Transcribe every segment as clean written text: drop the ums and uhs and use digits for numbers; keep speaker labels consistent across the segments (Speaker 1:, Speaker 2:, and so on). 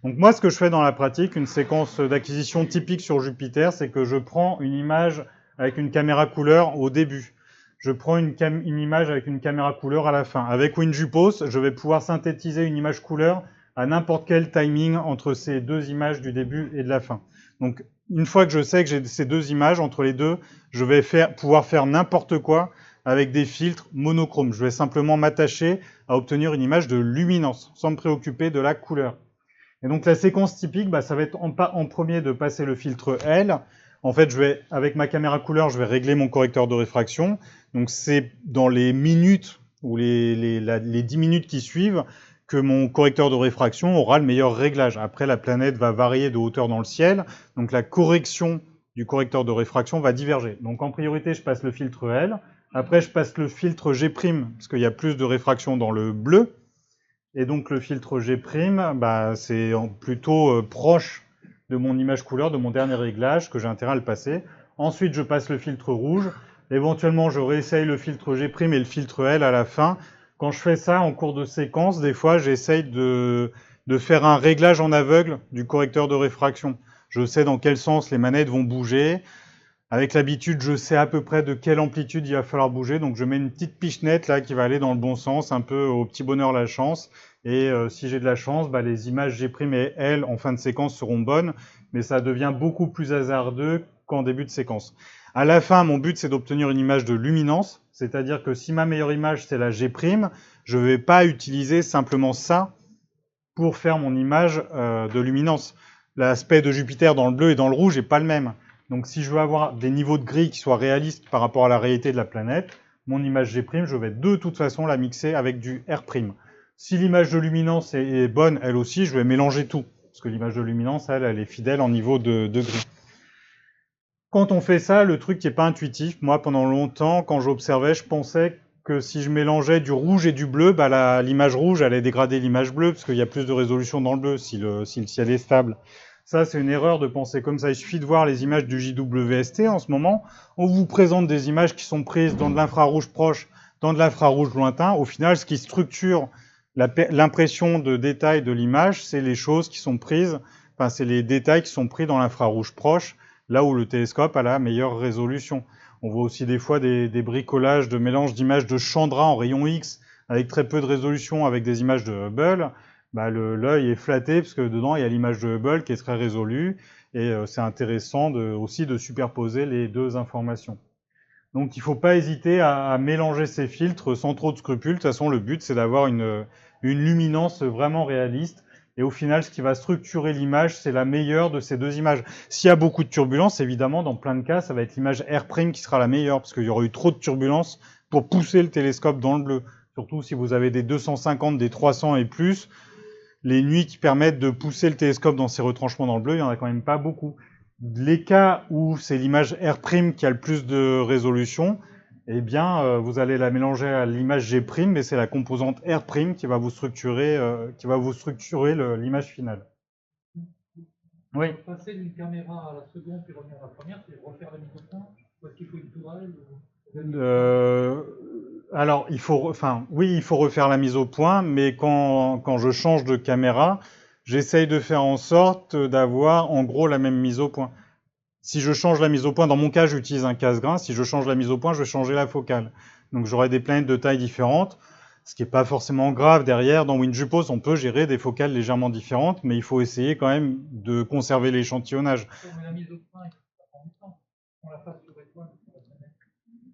Speaker 1: Donc moi, ce que je fais dans la pratique, une séquence d'acquisition typique sur Jupiter, c'est que je prends une image avec une caméra couleur au début. Je prends une image avec une caméra couleur à la fin. Avec WinJupos, je vais pouvoir synthétiser une image couleur à n'importe quel timing entre ces deux images du début et de la fin. Donc une fois que je sais que j'ai ces deux images, entre les deux, je vais pouvoir faire n'importe quoi avec des filtres monochromes. Je vais simplement m'attacher à obtenir une image de luminance, sans me préoccuper de la couleur. Et donc la séquence typique, ça va être en premier de passer le filtre L. En fait, avec ma caméra couleur, je vais régler mon correcteur de réfraction. Donc c'est dans les minutes ou les 10 minutes qui suivent que mon correcteur de réfraction aura le meilleur réglage. Après, la planète va varier de hauteur dans le ciel, donc la correction du correcteur de réfraction va diverger. Donc en priorité, je passe le filtre L. Après, je passe le filtre G', parce qu'il y a plus de réfraction dans le bleu. Et donc le filtre G', c'est plutôt proche de mon image couleur, de mon dernier réglage, que j'ai intérêt à le passer. Ensuite, je passe le filtre rouge. Éventuellement, je réessaye le filtre G' et le filtre L à la fin. Quand je fais ça en cours de séquence, des fois, j'essaye de faire un réglage en aveugle du correcteur de réfraction. Je sais dans quel sens les manettes vont bouger. Avec l'habitude, je sais à peu près de quelle amplitude il va falloir bouger, donc je mets une petite pichenette là qui va aller dans le bon sens, un peu au petit bonheur la chance. Et si j'ai de la chance, les images G' et L en fin de séquence seront bonnes, mais ça devient beaucoup plus hasardeux qu'en début de séquence. À la fin, mon but c'est d'obtenir une image de luminance, c'est-à-dire que si ma meilleure image c'est la G', je ne vais pas utiliser simplement ça pour faire mon image de luminance. L'aspect de Jupiter dans le bleu et dans le rouge n'est pas le même. Donc si je veux avoir des niveaux de gris qui soient réalistes par rapport à la réalité de la planète, mon image G', je vais de toute façon la mixer avec du R'. Si l'image de luminance est bonne, elle aussi, je vais mélanger tout. Parce que l'image de luminance, elle est fidèle en niveau de gris. Quand on fait ça, le truc qui n'est pas intuitif, moi pendant longtemps, quand j'observais, je pensais que si je mélangeais du rouge et du bleu, l'image rouge allait dégrader l'image bleue, parce qu'il y a plus de résolution dans le bleu si le ciel est stable. Ça, c'est une erreur de penser comme ça. Il suffit de voir les images du JWST en ce moment. On vous présente des images qui sont prises dans de l'infrarouge proche, dans de l'infrarouge lointain. Au final, ce qui structure l'impression de détail de l'image, c'est les choses qui sont prises, c'est les détails qui sont pris dans l'infrarouge proche, là où le télescope a la meilleure résolution. On voit aussi des fois des bricolages de mélange d'images de Chandra en rayon X avec très peu de résolution avec des images de Hubble. L'œil est flatté parce que dedans il y a l'image de Hubble qui est très résolue et c'est intéressant aussi de superposer les deux informations. Donc il ne faut pas hésiter à mélanger ces filtres sans trop de scrupules. De toute façon, le but c'est d'avoir une luminance vraiment réaliste. Et au final, ce qui va structurer l'image, c'est la meilleure de ces deux images. S'il y a beaucoup de turbulences, évidemment, dans plein de cas, ça va être l'image R' qui sera la meilleure, parce qu'il y aura eu trop de turbulences pour pousser le télescope dans le bleu. Surtout si vous avez des 250, des 300 et plus, les nuits qui permettent de pousser le télescope dans ses retranchements dans le bleu, il n'y en a quand même pas beaucoup. Les cas où c'est l'image R' qui a le plus de résolution, eh bien, vous allez la mélanger à l'image G', mais c'est la composante R' qui va vous structurer, l'image finale. Oui.
Speaker 2: Passer d'une caméra à la seconde puis revenir à la première, c'est refaire la mise au point. Ou est-ce qu'il faut une tourelle
Speaker 1: Alors, il faut refaire la mise au point, mais quand je change de caméra, j'essaye de faire en sorte d'avoir en gros la même mise au point. Si je change la mise au point, dans mon cas, j'utilise un casse-grain. Si je change la mise au point, je vais changer la focale. Donc j'aurai des planètes de taille différentes, ce qui n'est pas forcément grave. Derrière, dans WinJupos, on peut gérer des focales légèrement différentes, mais il faut essayer quand même de conserver l'échantillonnage.
Speaker 2: Mais la mise au point, ça prend du temps. On la fasse sur étoile.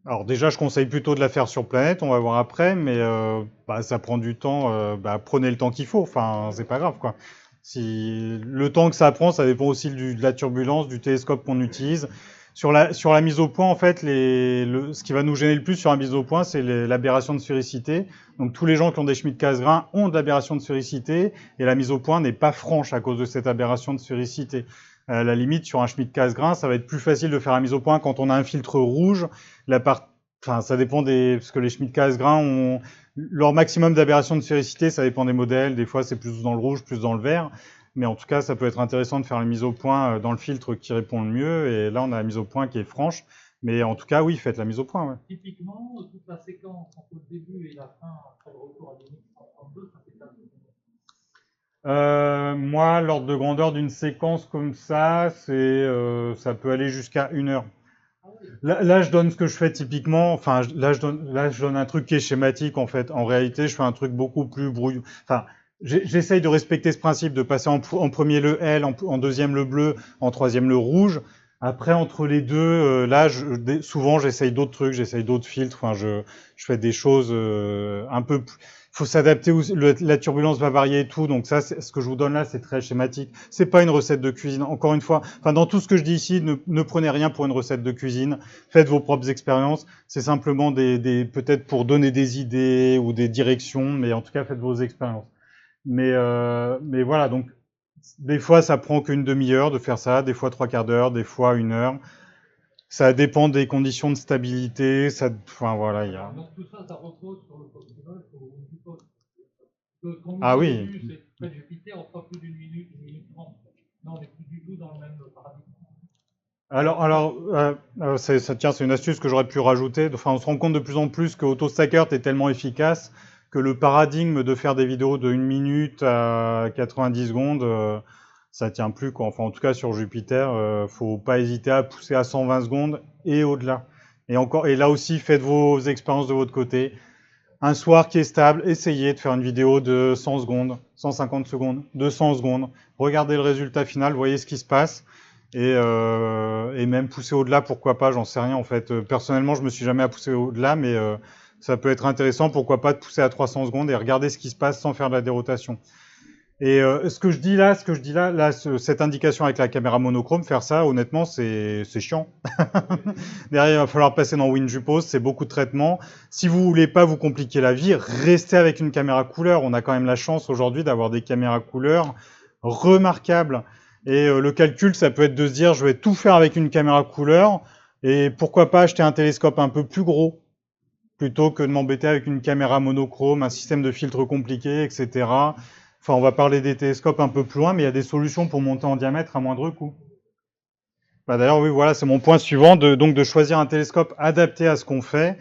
Speaker 1: Alors déjà, je conseille plutôt de la faire sur planète, on va voir après, mais ça prend du temps. Prenez le temps qu'il faut, enfin, c'est pas grave, quoi. Si le temps que ça prend, ça dépend aussi de la turbulence, du télescope qu'on utilise. Sur la mise au point, en fait, ce qui va nous gêner le plus sur la mise au point, c'est l'aberration de sphérécité. Donc tous les gens qui ont des Schmidt-Cassegrain ont de l'aberration de sphérécité, et la mise au point n'est pas franche à cause de cette aberration de sphérécité. À la limite, sur un Schmidt-Cassegrain, ça va être plus facile de faire la mise au point quand on a un filtre rouge. Ça dépend parce que les Schmidt-Cassegrain ont leur maximum d'aberration de sphérécité, ça dépend des modèles. Des fois, c'est plus dans le rouge, plus dans le vert. Mais en tout cas, ça peut être intéressant de faire la mise au point dans le filtre qui répond le mieux. Et là, on a la mise au point qui est franche. Mais en tout cas, oui, faites la mise au point. Ouais.
Speaker 2: Typiquement, toute la séquence entre le début et la fin, après le retour à l'unité 132, ça fait 4 secondes.
Speaker 1: Moi, l'ordre de grandeur d'une séquence comme ça, ça peut aller jusqu'à 1 heure.
Speaker 2: Ah oui,
Speaker 1: Là, je donne ce que je fais typiquement. Enfin, là, je donne un truc qui est schématique en fait. En réalité, je fais un truc beaucoup plus brouillon. Enfin, j'essaye de respecter ce principe de passer en premier le L, en deuxième le bleu, en troisième le rouge. Après, entre les deux, là, souvent, j'essaye d'autres trucs, j'essaye d'autres filtres. Enfin, je fais des choses un peu plus. Il faut s'adapter. La turbulence va varier et tout. Donc ça, ce que je vous donne là, c'est très schématique. C'est pas une recette de cuisine. Encore une fois, enfin, dans tout ce que je dis ici, ne prenez rien pour une recette de cuisine. Faites vos propres expériences. C'est simplement peut-être pour donner des idées ou des directions, mais en tout cas, faites vos expériences. Mais voilà, donc des fois, ça prend qu'une demi-heure de faire ça, des fois 3/4 d'heure, des fois 1 heure. Ça dépend des conditions de stabilité. Enfin voilà, il y a.
Speaker 2: d'accord. Donc tout ça, ça repose sur le festival, sur le suppose. Quand
Speaker 1: Ah
Speaker 2: au
Speaker 1: oui.
Speaker 2: début, c'est près de Jupiter, on fera plus d'une minute, une minute trente. Non, on n'est plus du tout dans le même paradigme.
Speaker 1: Tiens, c'est une astuce que j'aurais pu rajouter. Enfin, on se rend compte de plus en plus que AutoStackert est tellement efficace que le paradigme de faire des vidéos de 1 minute à 90 secondes, ça tient plus, quoi. Enfin, en tout cas, sur Jupiter, faut pas hésiter à pousser à 120 secondes et au-delà. Et là aussi, faites vos expériences de votre côté. Un soir qui est stable, essayez de faire une vidéo de 100 secondes, 150 secondes, 200 secondes. Regardez le résultat final, voyez ce qui se passe. Et même pousser au-delà, pourquoi pas, j'en sais rien en fait. Personnellement, je me suis jamais à pousser au-delà, mais ça peut être intéressant, pourquoi pas de pousser à 300 secondes et regarder ce qui se passe sans faire de la dérotation. Et cette indication avec la caméra monochrome, faire ça, honnêtement, c'est chiant. Derrière, il va falloir passer dans WinJupose, c'est beaucoup de traitement. Si vous voulez pas vous compliquer la vie, restez avec une caméra couleur. On a quand même la chance aujourd'hui d'avoir des caméras couleur remarquables. Et le calcul, ça peut être de se dire, je vais tout faire avec une caméra couleur, et pourquoi pas acheter un télescope un peu plus gros, plutôt que de m'embêter avec une caméra monochrome, un système de filtre compliqué, etc. Enfin, on va parler des télescopes un peu plus loin, mais il y a des solutions pour monter en diamètre à moindre coût. Bah d'ailleurs, oui, voilà, c'est mon point suivant, donc de choisir un télescope adapté à ce qu'on fait.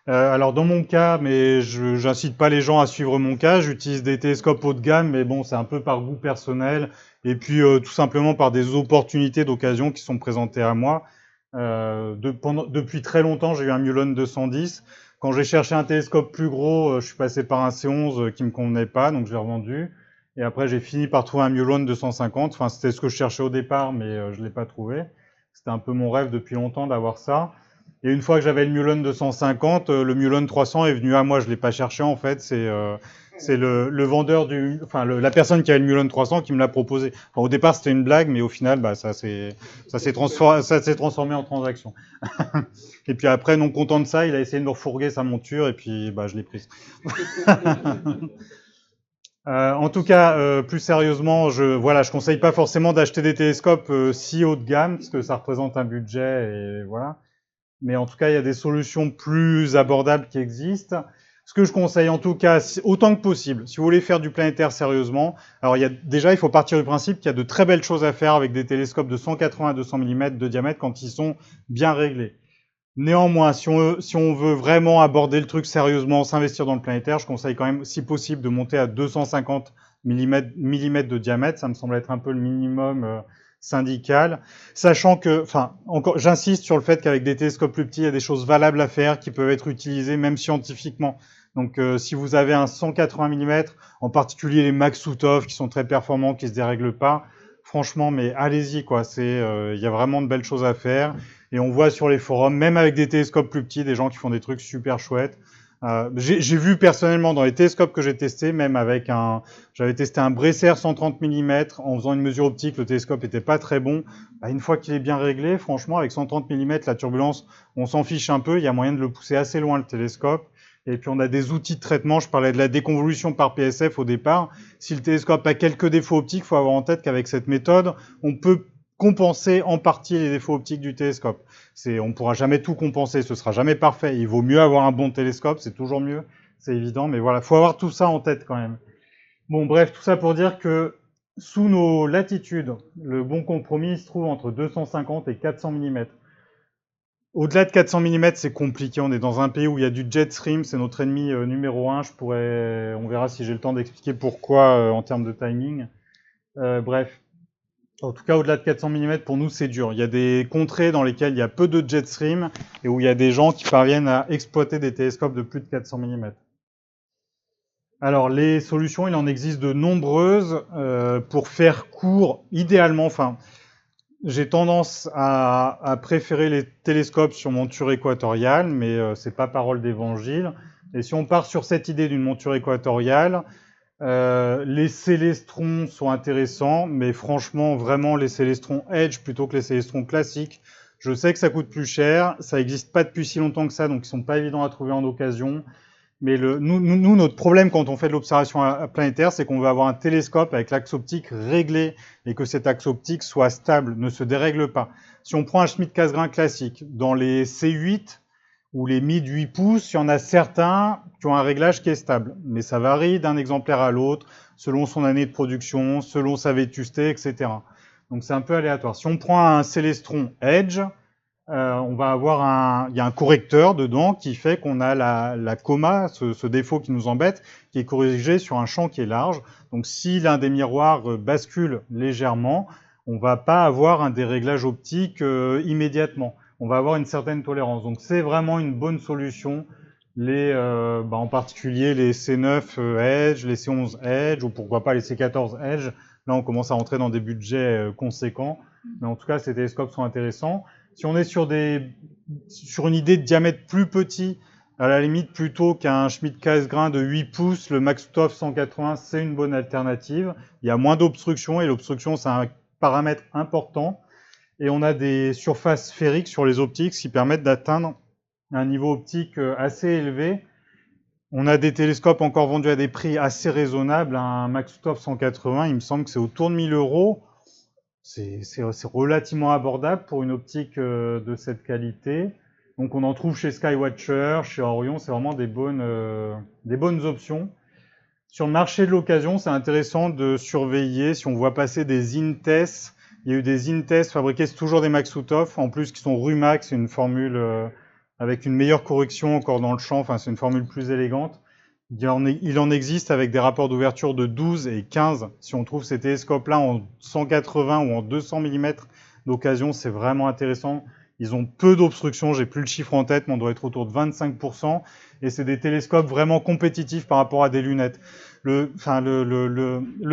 Speaker 1: Alors dans mon cas, mais j'incite pas les gens à suivre mon cas, j'utilise des télescopes haut de gamme, mais bon, c'est un peu par goût personnel, et puis tout simplement par des opportunités d'occasion qui sont présentées à moi. Depuis très longtemps, j'ai eu un Mulon 210. Quand j'ai cherché un télescope plus gros, je suis passé par un C11 qui me convenait pas, donc je l'ai revendu. Et après, j'ai fini par trouver un Mulon 250. Enfin, c'était ce que je cherchais au départ, mais je l'ai pas trouvé. C'était un peu mon rêve depuis longtemps d'avoir ça. Et une fois que j'avais le Mulon 250, le Mulon 300 est venu à moi. Je l'ai pas cherché en fait. C'est le vendeur la personne qui avait le Mulon 300 qui me l'a proposé. Enfin, au départ, c'était une blague, mais au final, bah, ça s'est transformé en transaction. Et puis après, non content de ça, il a essayé de me refourguer sa monture et puis bah, je l'ai prise. En tout cas, plus sérieusement, je conseille pas forcément d'acheter des télescopes si haut de gamme, parce que ça représente un budget et voilà. Mais en tout cas, il y a des solutions plus abordables qui existent. Ce que je conseille en tout cas, autant que possible, si vous voulez faire du planétaire sérieusement, alors déjà, il faut partir du principe qu'il y a de très belles choses à faire avec des télescopes de 180 à 200 mm de diamètre quand ils sont bien réglés. Néanmoins, si on veut vraiment aborder le truc sérieusement, s'investir dans le planétaire, je conseille quand même, si possible, de monter à 250 mm de diamètre. Ça me semble être un peu le minimum syndical. Sachant que, enfin, encore, j'insiste sur le fait qu'avec des télescopes plus petits, il y a des choses valables à faire qui peuvent être utilisées même scientifiquement. Donc, si vous avez un 180 mm, en particulier les Maksutov qui sont très performants, qui se dérèglent pas, franchement, mais allez-y, quoi. Il y a vraiment de belles choses à faire. Et on voit sur les forums, même avec des télescopes plus petits, des gens qui font des trucs super chouettes. J'ai vu personnellement dans les télescopes que j'ai testés, j'avais testé un Bresser 130 mm en faisant une mesure optique, le télescope était pas très bon. Bah, une fois qu'il est bien réglé, franchement, avec 130 mm, la turbulence, on s'en fiche un peu, il y a moyen de le pousser assez loin le télescope. Et puis on a des outils de traitement, je parlais de la déconvolution par PSF au départ. Si le télescope a quelques défauts optiques, il faut avoir en tête qu'avec cette méthode, on peut compenser en partie les défauts optiques du télescope. On ne pourra jamais tout compenser, ce sera jamais parfait. Il vaut mieux avoir un bon télescope, c'est toujours mieux, c'est évident, mais voilà, faut avoir tout ça en tête quand même. Bon, bref, tout ça pour dire que sous nos latitudes, le bon compromis se trouve entre 250 et 400 mm. Au-delà de 400 mm, c'est compliqué. On est dans un pays où il y a du jet stream, c'est notre ennemi numéro un. On verra si j'ai le temps d'expliquer pourquoi en termes de timing. Bref, en tout cas, au-delà de 400 mm, pour nous, c'est dur. Il y a des contrées dans lesquelles il y a peu de jet stream et où il y a des gens qui parviennent à exploiter des télescopes de plus de 400 mm. Alors, les solutions, il en existe de nombreuses. Pour faire court, idéalement, enfin, j'ai tendance à préférer les télescopes sur monture équatoriale, mais c'est pas parole d'évangile. Et si on part sur cette idée d'une monture équatoriale, les célestrons sont intéressants, mais franchement, vraiment, les célestrons Edge plutôt que les célestrons classiques. Je sais que ça coûte plus cher, ça n'existe pas depuis si longtemps que ça, donc ils sont pas évidents à trouver en occasion. Mais nous, notre problème quand on fait de l'observation planétaire, c'est qu'on veut avoir un télescope avec l'axe optique réglé et que cet axe optique soit stable, ne se dérègle pas. Si on prend un Schmidt-Cassegrain classique, dans les C8 ou les mid 8 pouces, il y en a certains qui ont un réglage qui est stable. Mais ça varie d'un exemplaire à l'autre, selon son année de production, selon sa vétusté, etc. Donc c'est un peu aléatoire. Si on prend un Célestron Edge, on va avoir il y a un correcteur dedans qui fait qu'on a la coma, ce défaut qui nous embête, qui est corrigé sur un champ qui est large. Donc si l'un des miroirs bascule légèrement, on va pas avoir un déréglage optique immédiatement. On va avoir une certaine tolérance. Donc c'est vraiment une bonne solution. En particulier les C9 Edge, les C11 Edge, ou pourquoi pas les C14 Edge. Là, on commence à rentrer dans des budgets conséquents. Mais en tout cas, ces télescopes sont intéressants. Si on est sur une idée de diamètre plus petit, à la limite, plutôt qu'un Schmidt-Cassegrain de 8 pouces, le Maksutov 180, c'est une bonne alternative. Il y a moins d'obstruction, et l'obstruction, c'est un paramètre important. Et on a des surfaces sphériques sur les optiques qui permettent d'atteindre un niveau optique assez élevé. On a des télescopes encore vendus à des prix assez raisonnables. Un Maksutov 180, il me semble que c'est autour de 1000 €. C'est relativement abordable pour une optique de cette qualité. Donc on en trouve chez Skywatcher, chez Orion, c'est vraiment des bonnes options. Sur le marché de l'occasion, c'est intéressant de surveiller si on voit passer des Intes. Il y a eu des Intes fabriqués, c'est toujours des Maksutov, en plus qui sont Rumax, une formule avec une meilleure correction encore dans le champ, enfin c'est une formule plus élégante. Il en existe avec des rapports d'ouverture de 12 et 15. Si on trouve ces télescopes-là en 180 ou en 200 mm d'occasion, c'est vraiment intéressant. Ils ont peu d'obstruction, j'ai plus le chiffre en tête, mais on doit être autour de 25%. Et c'est des télescopes vraiment compétitifs par rapport à des lunettes. Le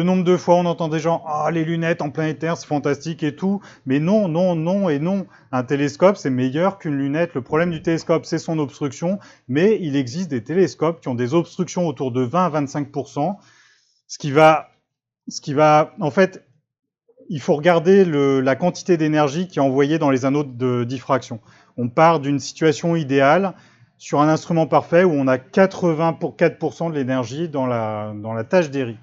Speaker 1: nombre de fois on entend des gens « Ah, les lunettes en planétaire, c'est fantastique et tout ». Mais non, non, non et non. Un télescope, c'est meilleur qu'une lunette. Le problème du télescope, c'est son obstruction. Mais il existe des télescopes qui ont des obstructions autour de 20 à 25%. Ce qui va en fait, il faut regarder la quantité d'énergie qui est envoyée dans les anneaux de diffraction. On part d'une situation idéale sur un instrument parfait où on a 84% de l'énergie dans la tâche d'Airy.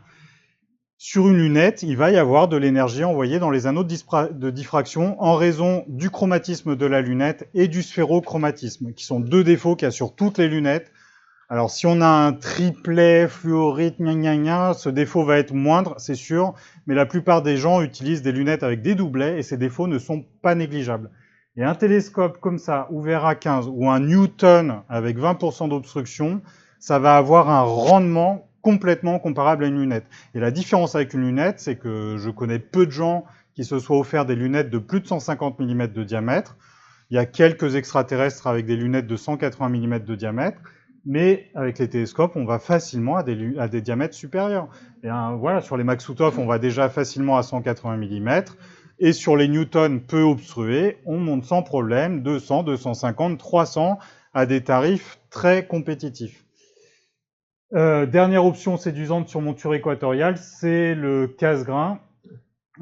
Speaker 1: Sur une lunette, il va y avoir de l'énergie envoyée dans les anneaux de diffraction en raison du chromatisme de la lunette et du sphérochromatisme, qui sont deux défauts qu'il y a sur toutes les lunettes. Alors, si on a un triplet fluorite, ce défaut va être moindre, c'est sûr, mais la plupart des gens utilisent des lunettes avec des doublets et ces défauts ne sont pas négligeables. Et un télescope comme ça, ouvert à 15, ou un Newton avec 20% d'obstruction, ça va avoir un rendement complètement comparable à une lunette. Et la différence avec une lunette, c'est que je connais peu de gens qui se soient offerts des lunettes de plus de 150 mm de diamètre. Il y a quelques extraterrestres avec des lunettes de 180 mm de diamètre. Mais avec les télescopes, on va facilement à des diamètres supérieurs. Et voilà, sur les Maksutov, on va déjà facilement à 180 mm. Et sur les Newton peu obstrués, on monte sans problème 200, 250, 300 à des tarifs très compétitifs. Dernière option séduisante sur monture équatoriale, c'est le Cassegrain.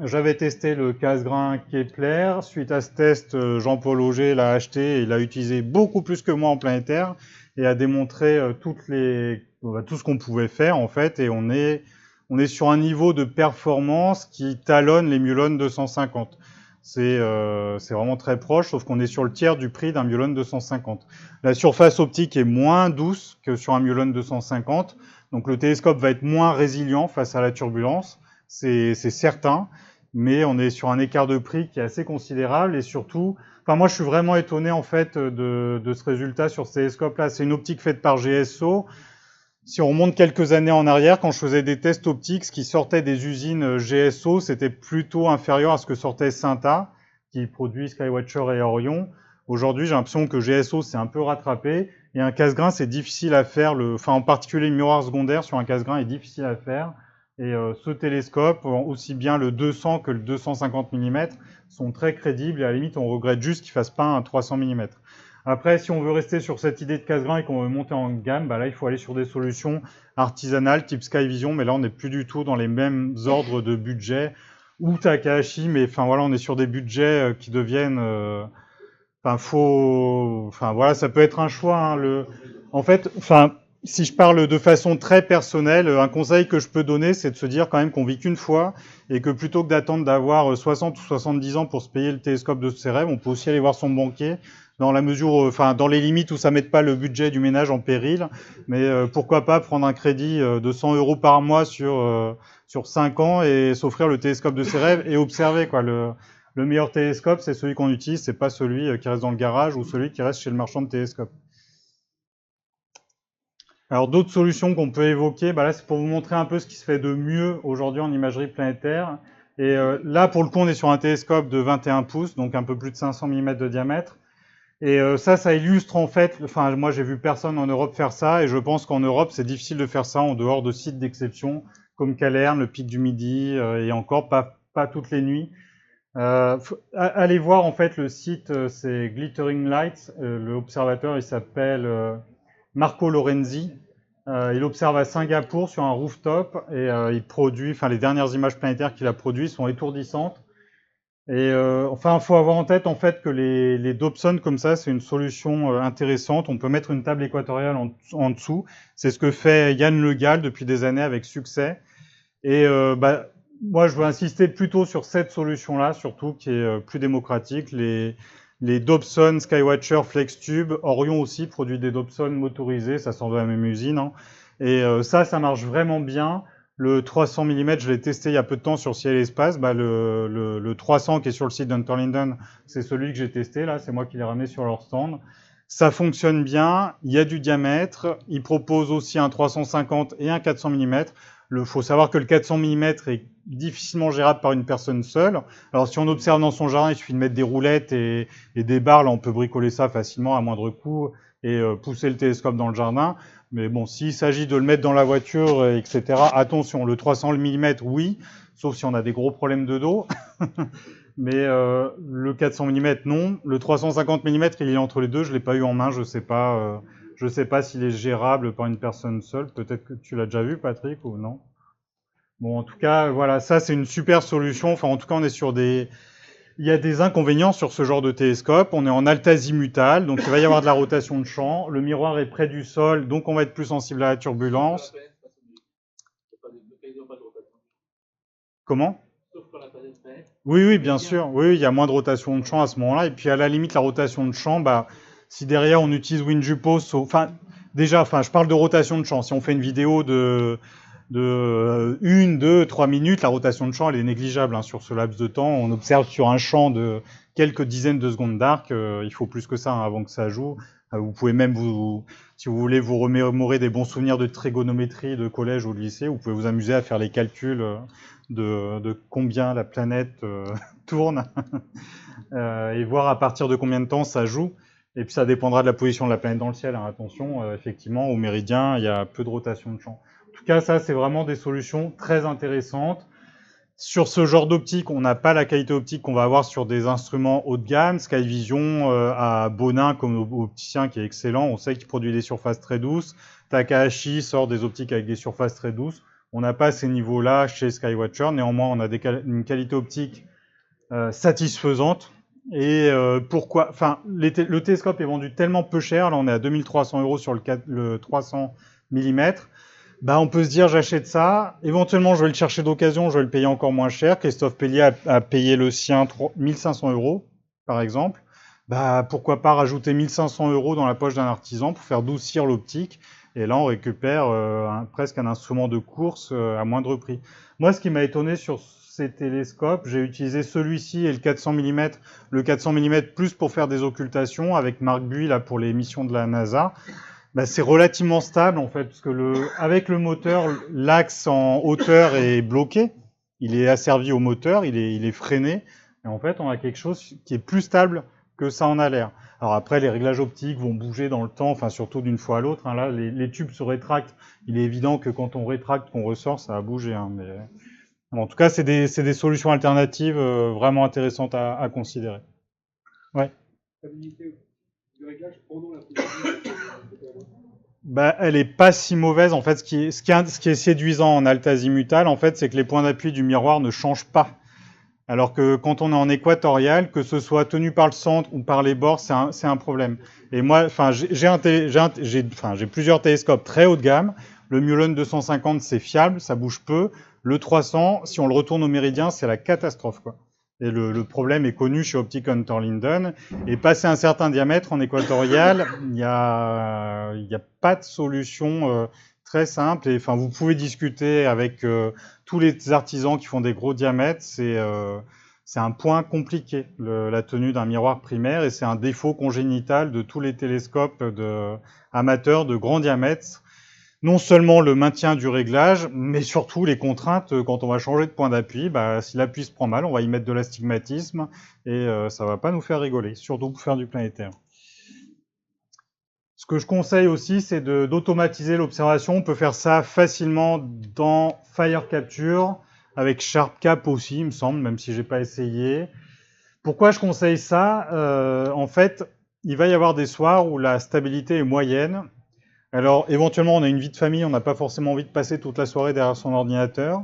Speaker 1: J'avais testé le Cassegrain Kepler. Suite à ce test, Jean-Paul Auger l'a acheté et l'a utilisé beaucoup plus que moi en planétaire et a démontré tout ce qu'on pouvait faire en fait. Et on est sur un niveau de performance qui talonne les Mulone 250. C'est vraiment très proche, sauf qu'on est sur le tiers du prix d'un Mulone 250. La surface optique est moins douce que sur un Mulone 250, donc le télescope va être moins résilient face à la turbulence, c'est certain. mais on est sur un écart de prix qui est assez considérable et surtout, enfin moi je suis vraiment étonné en fait de ce résultat sur ce télescope-là. C'est une optique faite par GSO. Si on remonte quelques années en arrière, quand je faisais des tests optiques, ce qui sortait des usines GSO, c'était plutôt inférieur à ce que sortait Synta, qui produit Skywatcher et Orion. Aujourd'hui, j'ai l'impression que GSO s'est un peu rattrapé, et un casse-grain, c'est difficile à faire, enfin en particulier le miroir secondaire sur un casse-grain est difficile à faire, et ce télescope, aussi bien le 200 que le 250 mm, sont très crédibles, et à la limite, on regrette juste qu'il ne fasse pas un 300 mm. Après, si on veut rester sur cette idée de casse-grain et qu'on veut monter en gamme, bah là, il faut aller sur des solutions artisanales type Skyvision, mais là, on n'est plus du tout dans les mêmes ordres de budget, ou Takahashi, mais enfin voilà, on est sur des budgets qui deviennent... Enfin, voilà, ça peut être un choix. Hein, en fait, enfin, si je parle de façon très personnelle, un conseil que je peux donner, c'est de se dire quand même qu'on vit qu'une fois et que plutôt que d'attendre d'avoir 60 ou 70 ans pour se payer le télescope de ses rêves, on peut aussi aller voir son banquier dans la mesure, enfin, dans les limites où ça ne mette pas le budget du ménage en péril. Mais pourquoi pas prendre un crédit de 100 € par mois sur 5 ans et s'offrir le télescope de ses rêves et observer, quoi. Le meilleur télescope, c'est celui qu'on utilise, c'est pas celui qui reste dans le garage ou celui qui reste chez le marchand de télescopes. Alors d'autres solutions qu'on peut évoquer, bah là c'est pour vous montrer un peu ce qui se fait de mieux aujourd'hui en imagerie planétaire. Et là pour le coup on est sur un télescope de 21 pouces, donc un peu plus de 500 mm de diamètre. Et ça illustre en fait, enfin moi j'ai vu personne en Europe faire ça, et je pense qu'en Europe c'est difficile de faire ça en dehors de sites d'exception comme Calerne, le Pic du Midi, et encore pas toutes les nuits. Allez voir en fait le site, c'est Glittering Lights. L'observateur il s'appelle Marco Lorenzi. Il observe à Singapour sur un rooftop et il produit, enfin les dernières images planétaires qu'il a produites sont étourdissantes. Et enfin, il faut avoir en tête en fait que les Dobson comme ça, c'est une solution intéressante. On peut mettre une table équatoriale en dessous. C'est ce que fait Yann Le Gall depuis des années avec succès. Et moi, je veux insister plutôt sur cette solution-là, surtout, qui est plus démocratique. Les Dobson, Skywatcher, FlexTube, Orion aussi produit des Dobson motorisés, ça sort de la même usine. Hein. Et ça marche vraiment bien. Le 300 mm, je l'ai testé il y a peu de temps sur Ciel et Espace. Bah, le 300 qui est sur le site d'Unterlinden, c'est celui que j'ai testé, là, c'est moi qui l'ai ramené sur leur stand. Ça fonctionne bien, il y a du diamètre, ils proposent aussi un 350 et un 400 mm. Il faut savoir que le 400 mm est difficilement gérable par une personne seule. Alors si on observe dans son jardin, il suffit de mettre des roulettes et des barres, là on peut bricoler ça facilement à moindre coût et pousser le télescope dans le jardin. Mais bon, s'il s'agit de le mettre dans la voiture, etc., attention, le 300 mm, oui, sauf si on a des gros problèmes de dos. Mais le 400 mm, non. Le 350 mm, il est entre les deux, je ne l'ai pas eu en main, je sais pas s'il est gérable par une personne seule. Peut-être que tu l'as déjà vu, Patrick, ou non? Bon, en tout cas, voilà, ça c'est une super solution. Enfin, en tout cas, on est sur des... Il y a des inconvénients sur ce genre de télescope. On est en alt-azimutale, donc il va y avoir de la rotation de champ. Le miroir est près du sol, donc on va être plus sensible à la turbulence. Comment? Oui, bien sûr. Oui, il y a moins de rotation de champ à ce moment-là. Et puis, à la limite, la rotation de champ, bah, si derrière on utilise WinJuPo, enfin, déjà, je parle de rotation de champ. Si on fait une vidéo de 1, 2, 3 minutes, la rotation de champ, elle est négligeable hein, sur ce laps de temps. On observe sur un champ de quelques dizaines de secondes d'arc. Il faut plus que ça hein, avant que ça joue. Vous pouvez même, si vous voulez vous remémorer des bons souvenirs de trigonométrie de collège ou de lycée, vous pouvez vous amuser à faire les calculs de combien la planète tourne et voir à partir de combien de temps ça joue. Et puis ça dépendra de la position de la planète dans le ciel. Hein. Attention, effectivement, au méridien, il y a peu de rotation de champ. En tout cas, ça, c'est vraiment des solutions très intéressantes. Sur ce genre d'optique, on n'a pas la qualité optique qu'on va avoir sur des instruments haut de gamme. Skyvision a Bonin comme opticien qui est excellent. On sait qu'il produit des surfaces très douces. Takahashi sort des optiques avec des surfaces très douces. On n'a pas ces niveaux-là chez Skywatcher. Néanmoins, on a une qualité optique satisfaisante. Et pourquoi? Enfin, le télescope est vendu tellement peu cher. Là, on est à 2300 € sur le 300 mm. Bah, on peut se dire, j'achète ça. Éventuellement, je vais le chercher d'occasion, je vais le payer encore moins cher. Christophe Pellier a payé le sien 1500 €, par exemple. Bah, pourquoi pas rajouter 1500 € dans la poche d'un artisan pour faire doucir l'optique. Et là, on récupère presque un instrument de course à moindre prix. Moi, ce qui m'a étonné sur ces télescopes, j'ai utilisé celui-ci et le 400 mm, le 400 mm plus pour faire des occultations avec Marc Buy là pour les missions de la NASA. Bah, c'est relativement stable en fait, parce que avec le moteur, l'axe en hauteur est bloqué, il est asservi au moteur, il est freiné, et en fait on a quelque chose qui est plus stable que ça en a l'air. Alors après, les réglages optiques vont bouger dans le temps, enfin surtout d'une fois à l'autre. Hein. Là, les tubes se rétractent. Il est évident que quand on rétracte, qu'on ressort, ça va bouger. Hein. Mais en tout cas, c'est des solutions alternatives vraiment intéressantes à considérer. Ouais.
Speaker 3: Stabilité du réglage pendant la position.
Speaker 1: Bah, elle est pas si mauvaise. En fait, ce qui est séduisant en alt-azimutal, en fait, c'est que les points d'appui du miroir ne changent pas. Alors que quand on est en équatorial, que ce soit tenu par le centre ou par les bords, c'est un problème. Et moi, enfin, j'ai plusieurs télescopes très haut de gamme. Le Mullen 250, c'est fiable, ça bouge peu. Le 300, si on le retourne au méridien, c'est la catastrophe, quoi. Et le problème est connu chez Optic Hunter Linden. Et passé un certain diamètre en équatorial, il y a pas de solution très simple. Et enfin, vous pouvez discuter avec tous les artisans qui font des gros diamètres. C'est un point compliqué, la tenue d'un miroir primaire, et c'est un défaut congénital de tous les télescopes amateurs de grands diamètres. Non seulement le maintien du réglage, mais surtout les contraintes quand on va changer de point d'appui. Bah, si l'appui se prend mal, on va y mettre de l'astigmatisme et ça va pas nous faire rigoler, surtout pour faire du planétaire. Ce que je conseille aussi, c'est d'automatiser l'observation. On peut faire ça facilement dans FireCapture, avec SharpCap aussi, il me semble, même si j'ai pas essayé. Pourquoi je conseille ça En fait, il va y avoir des soirs où la stabilité est moyenne. Alors, éventuellement, on a une vie de famille, on n'a pas forcément envie de passer toute la soirée derrière son ordinateur.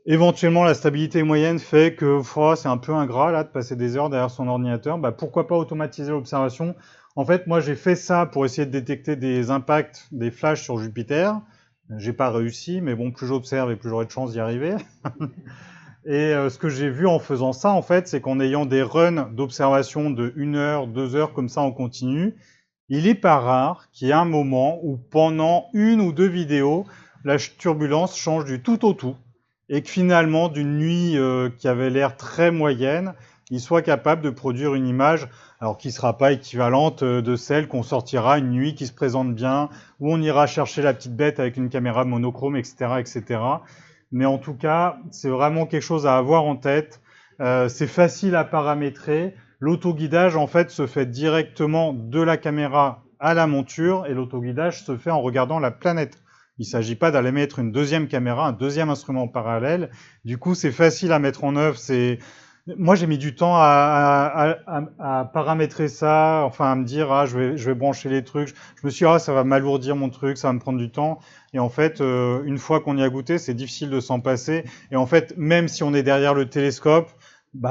Speaker 1: Éventuellement, la stabilité moyenne fait que c'est un peu ingrat là, de passer des heures derrière son ordinateur. Bah, pourquoi pas automatiser l'observation? En fait, moi, j'ai fait ça pour essayer de détecter des impacts, des flashs sur Jupiter. J'ai pas réussi, mais bon, plus j'observe et plus j'aurai de chance d'y arriver. Et ce que j'ai vu en faisant ça, en fait, c'est qu'en ayant des runs d'observation de 1 heure, 2 heures comme ça en continu, il n'est pas rare qu'il y ait un moment où pendant 1 ou 2 vidéos, la turbulence change du tout au tout et que finalement, d'une nuit qui avait l'air très moyenne, il soit capable de produire une image, alors qui ne sera pas équivalente de celle qu'on sortira une nuit qui se présente bien, où on ira chercher la petite bête avec une caméra monochrome, etc., etc. Mais en tout cas, c'est vraiment quelque chose à avoir en tête. C'est facile à paramétrer. L'autoguidage, en fait, se fait directement de la caméra à la monture et l'autoguidage se fait en regardant la planète. Il ne s'agit pas d'aller mettre une deuxième caméra, un deuxième instrument parallèle. Du coup, c'est facile à mettre en œuvre. Moi, j'ai mis du temps à paramétrer ça, enfin à me dire, je vais brancher les trucs. Je me suis dit, ça va m'alourdir mon truc, ça va me prendre du temps. Et en fait, une fois qu'on y a goûté, c'est difficile de s'en passer. Et en fait, même si on est derrière le télescope,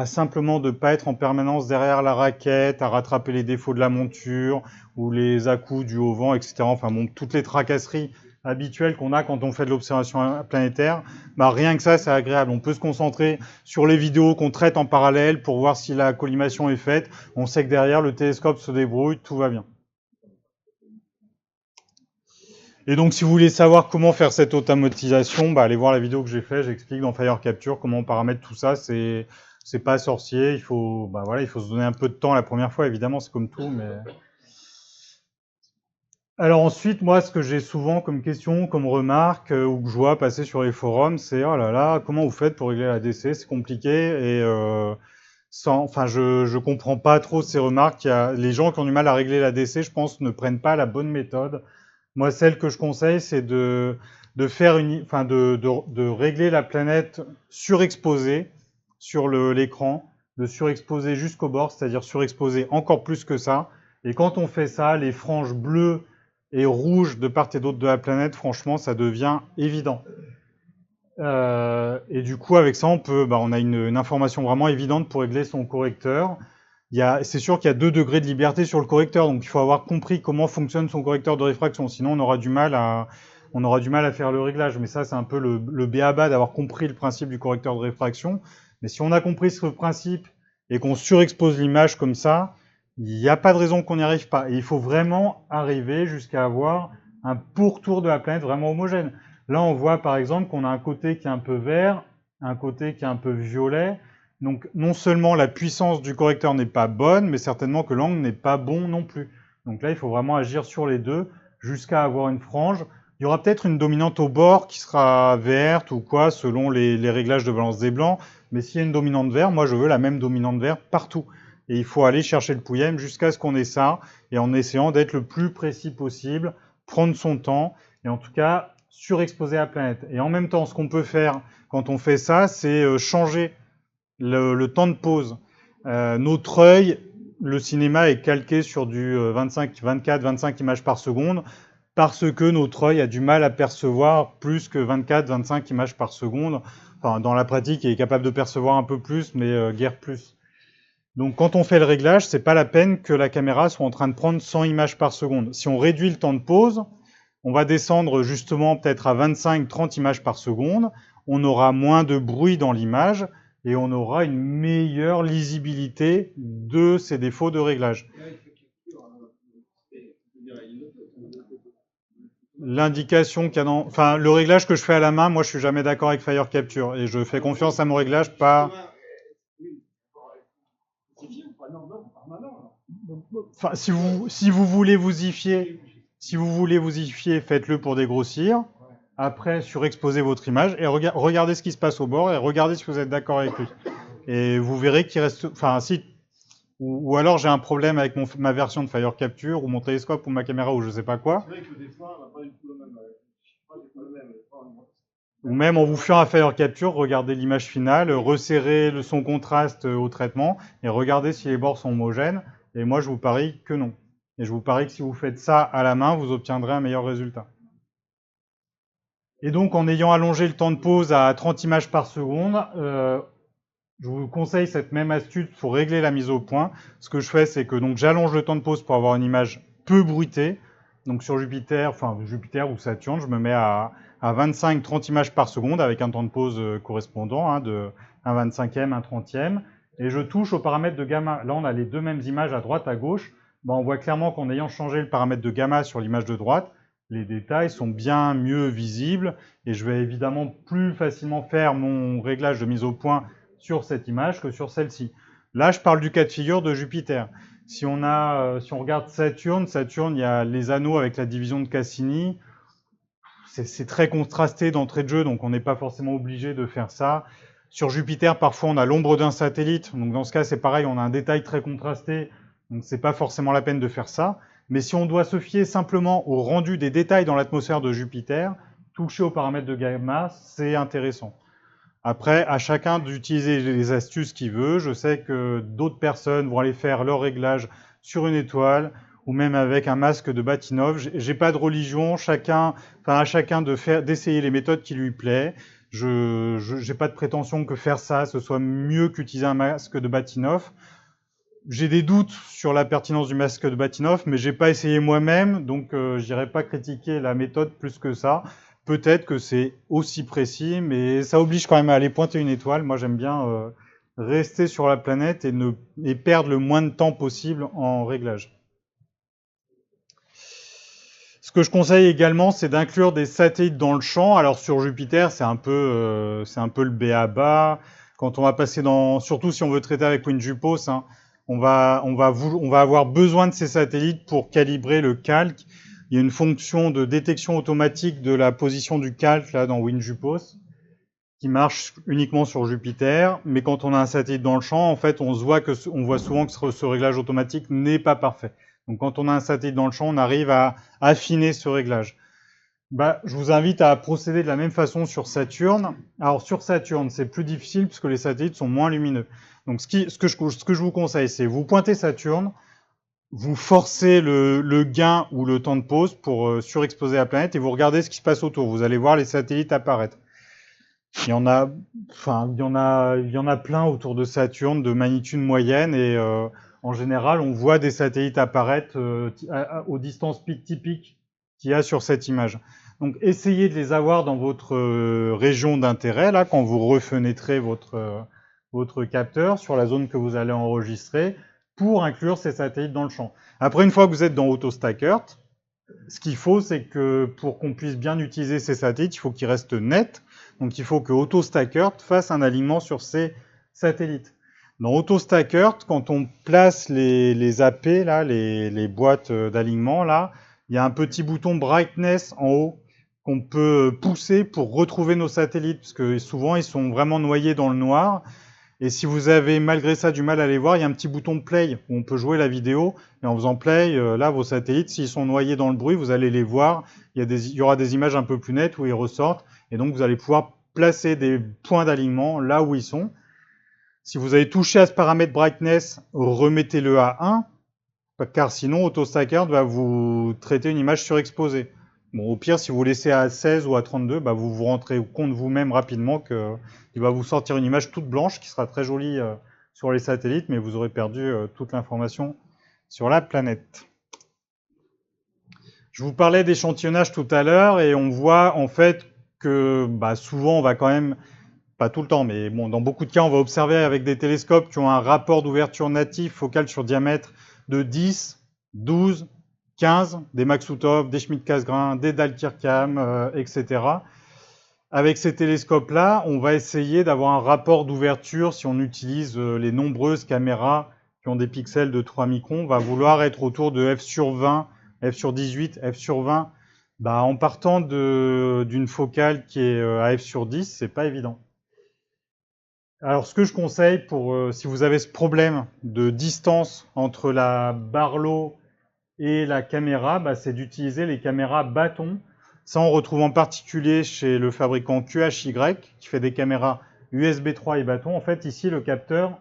Speaker 1: simplement de ne pas être en permanence derrière la raquette, à rattraper les défauts de la monture, ou les à-coups dus au vent, etc. Enfin bon, toutes les tracasseries habituelles qu'on a quand on fait de l'observation planétaire, rien que ça, c'est agréable. On peut se concentrer sur les vidéos qu'on traite en parallèle pour voir si la collimation est faite. On sait que derrière, le télescope se débrouille, tout va bien. Et donc, si vous voulez savoir comment faire cette automatisation, allez voir la vidéo que j'ai faite. J'explique dans FireCapture comment on paramètre tout ça. C'est pas sorcier. Il faut se donner un peu de temps la première fois. Évidemment, c'est comme tout, mais... Alors ensuite, moi, ce que j'ai souvent comme question, comme remarque, ou que je vois passer sur les forums, c'est « Oh là là, comment vous faites pour régler la DC? C'est compliqué. » Et je comprends pas trop ces remarques. Les gens qui ont du mal à régler la DC, je pense, ne prennent pas la bonne méthode. Moi, celle que je conseille, c'est de régler la planète surexposée sur l'écran, de surexposer jusqu'au bord, c'est-à-dire surexposer encore plus que ça. Et quand on fait ça, les franges bleues et rouges de part et d'autre de la planète, franchement, ça devient évident. Et du coup, avec ça, on a une information vraiment évidente pour régler son correcteur. C'est sûr qu'il y a 2 degrés de liberté sur le correcteur, donc il faut avoir compris comment fonctionne son correcteur de réfraction, sinon on aura du mal à faire le réglage. Mais ça, c'est un peu le b.a.-ba d'avoir compris le principe du correcteur de réfraction. Mais si on a compris ce principe et qu'on surexpose l'image comme ça, il n'y a pas de raison qu'on n'y arrive pas. Et il faut vraiment arriver jusqu'à avoir un pourtour de la planète vraiment homogène. Là, on voit par exemple qu'on a un côté qui est un peu vert un côté qui est un peu violet. Donc non seulement la puissance du correcteur n'est pas bonne, mais certainement que l'angle n'est pas bon non plus. Donc là, il faut vraiment agir sur les deux jusqu'à avoir une frange. Il y aura peut-être une dominante au bord qui sera verte ou quoi, selon les réglages de balance des blancs. Mais s'il y a une dominante vert, moi je veux la même dominante vert partout. Et il faut aller chercher le pouillem jusqu'à ce qu'on ait ça, et en essayant d'être le plus précis possible, prendre son temps, et en tout cas surexposer la planète. Et en même temps, ce qu'on peut faire quand on fait ça, c'est changer le temps de pause. Notre œil, le cinéma est calqué sur du 24-25 images par seconde, parce que notre œil a du mal à percevoir plus que 24-25 images par seconde. Enfin, dans la pratique, il est capable de percevoir un peu plus, mais guère plus. Donc quand on fait le réglage, c'est pas la peine que la caméra soit en train de prendre 100 images par seconde. Si on réduit le temps de pause, on va descendre justement peut-être à 25-30 images par seconde, on aura moins de bruit dans l'image et on aura une meilleure lisibilité de ces défauts de réglage. L'indication qu'il y a dans... Enfin, le réglage que je fais à la main, moi je suis jamais d'accord avec Fire Capture et je fais confiance à mon réglage, pas... Enfin, si vous voulez vous y fier, faites-le pour dégrossir. Après, surexposez votre image et regardez ce qui se passe au bord et regardez si vous êtes d'accord avec lui. Et vous verrez qu'il reste... Enfin, si... Ou alors j'ai un problème avec ma version de Fire Capture ou mon télescope ou ma caméra ou je sais pas quoi.
Speaker 3: C'est vrai que le dessin n'a pas du tout le même.
Speaker 1: Ou même en vous fiant à Fire Capture, regardez l'image finale, resserrez son contraste au traitement et regardez si les bords sont homogènes. Et moi, je vous parie que non. Et je vous parie que si vous faites ça à la main, vous obtiendrez un meilleur résultat. Et donc, en ayant allongé le temps de pause à 30 images par seconde, je vous conseille cette même astuce pour régler la mise au point. Ce que je fais, c'est que donc j'allonge le temps de pause pour avoir une image peu bruitée. Donc sur Jupiter ou Saturne, je me mets à 25-30 images par seconde avec un temps de pause correspondant, de 1/25e, 1/30e. Et je touche au paramètre de gamma. Là, on a les deux mêmes images à droite, à gauche. On voit clairement qu'en ayant changé le paramètre de gamma sur l'image de droite, les détails sont bien mieux visibles. Et je vais évidemment plus facilement faire mon réglage de mise au point sur cette image que sur celle-ci. Là, je parle du cas de figure de Jupiter. Si on regarde Saturne, il y a les anneaux avec la division de Cassini. C'est très contrasté d'entrée de jeu, donc on n'est pas forcément obligé de faire ça. Sur Jupiter, parfois, on a l'ombre d'un satellite. Donc dans ce cas, c'est pareil, on a un détail très contrasté. Donc c'est pas forcément la peine de faire ça. Mais si on doit se fier simplement au rendu des détails dans l'atmosphère de Jupiter, toucher aux paramètres de gamma, c'est intéressant. Après, à chacun d'utiliser les astuces qu'il veut. Je sais que d'autres personnes vont aller faire leur réglage sur une étoile ou même avec un masque de Bahtinov. J'ai pas de religion, à chacun d'essayer les méthodes qui lui plaisent. Je n'ai pas de prétention que faire ça, ce soit mieux qu'utiliser un masque de Bahtinov. J'ai des doutes sur la pertinence du masque de Bahtinov, mais j'ai pas essayé moi-même, donc je n'irai pas critiquer la méthode plus que ça. Peut-être que c'est aussi précis, mais ça oblige quand même à aller pointer une étoile. Moi, j'aime bien rester sur la planète et perdre le moins de temps possible en réglage. Ce que je conseille également, c'est d'inclure des satellites dans le champ. Alors sur Jupiter, c'est un peu le b.a.-ba. Quand on va passer surtout si on veut traiter avec WinJupos, on va avoir besoin de ces satellites pour calibrer le calque. Il y a une fonction de détection automatique de la position du calque là dans WinJupos qui marche uniquement sur Jupiter, mais quand on a un satellite dans le champ, en fait, on voit souvent que ce réglage automatique n'est pas parfait. Donc quand on a un satellite dans le champ, on arrive à affiner ce réglage. Je vous invite à procéder de la même façon sur Saturne. Alors sur Saturne, c'est plus difficile puisque les satellites sont moins lumineux. Donc ce que je vous conseille, c'est vous pointez Saturne, vous forcez le gain ou le temps de pause pour surexposer la planète et vous regardez ce qui se passe autour. Vous allez voir les satellites apparaître. Il y en a plein autour de Saturne de magnitude moyenne et en général, on voit des satellites apparaître aux distances pic typiques qu'il y a sur cette image. Donc, essayez de les avoir dans votre région d'intérêt, là, quand vous refenêtrez votre capteur sur la zone que vous allez enregistrer, pour inclure ces satellites dans le champ. Après, une fois que vous êtes dans AutoStack Earth, ce qu'il faut, c'est que pour qu'on puisse bien utiliser ces satellites, il faut qu'ils restent nets. Donc il faut que AutoStackerd fasse un alignement sur ces satellites. Dans AutoStackerd, quand on place les AP, là, les boîtes d'alignement, là, il y a un petit bouton Brightness en haut qu'on peut pousser pour retrouver nos satellites, parce que souvent ils sont vraiment noyés dans le noir. Et si vous avez malgré ça du mal à les voir, il y a un petit bouton play où on peut jouer la vidéo. Et en faisant play, là, vos satellites, s'ils sont noyés dans le bruit, vous allez les voir. Il y aura des images un peu plus nettes où ils ressortent. Et donc, vous allez pouvoir placer des points d'alignement là où ils sont. Si vous avez touché à ce paramètre brightness, remettez-le à 1, car sinon, AutoStackerd va vous traiter une image surexposée. Bon, au pire, si vous laissez à 16 ou à 32, vous vous rendrez compte vous-même rapidement qu'il va vous sortir une image toute blanche qui sera très jolie sur les satellites, mais vous aurez perdu toute l'information sur la planète. Je vous parlais d'échantillonnage tout à l'heure et on voit en fait que souvent on va quand même, pas tout le temps, mais bon, dans beaucoup de cas, on va observer avec des télescopes qui ont un rapport d'ouverture natif focal sur diamètre de 10, 12, 15, des Maksutov, des Schmidt-Cassegrain, des Dal-Kirkham, etc. Avec ces télescopes-là, on va essayer d'avoir un rapport d'ouverture, si on utilise les nombreuses caméras qui ont des pixels de 3 microns, on va vouloir être autour de f sur 20, f sur 18, f sur 20. En partant d'une focale qui est à f sur 10, c'est pas évident. Alors, ce que je conseille pour si vous avez ce problème de distance entre la Barlow et la caméra, c'est d'utiliser les caméras bâtons. Ça, on retrouve en particulier chez le fabricant QHY, qui fait des caméras USB 3 et bâtons. En fait, ici, le capteur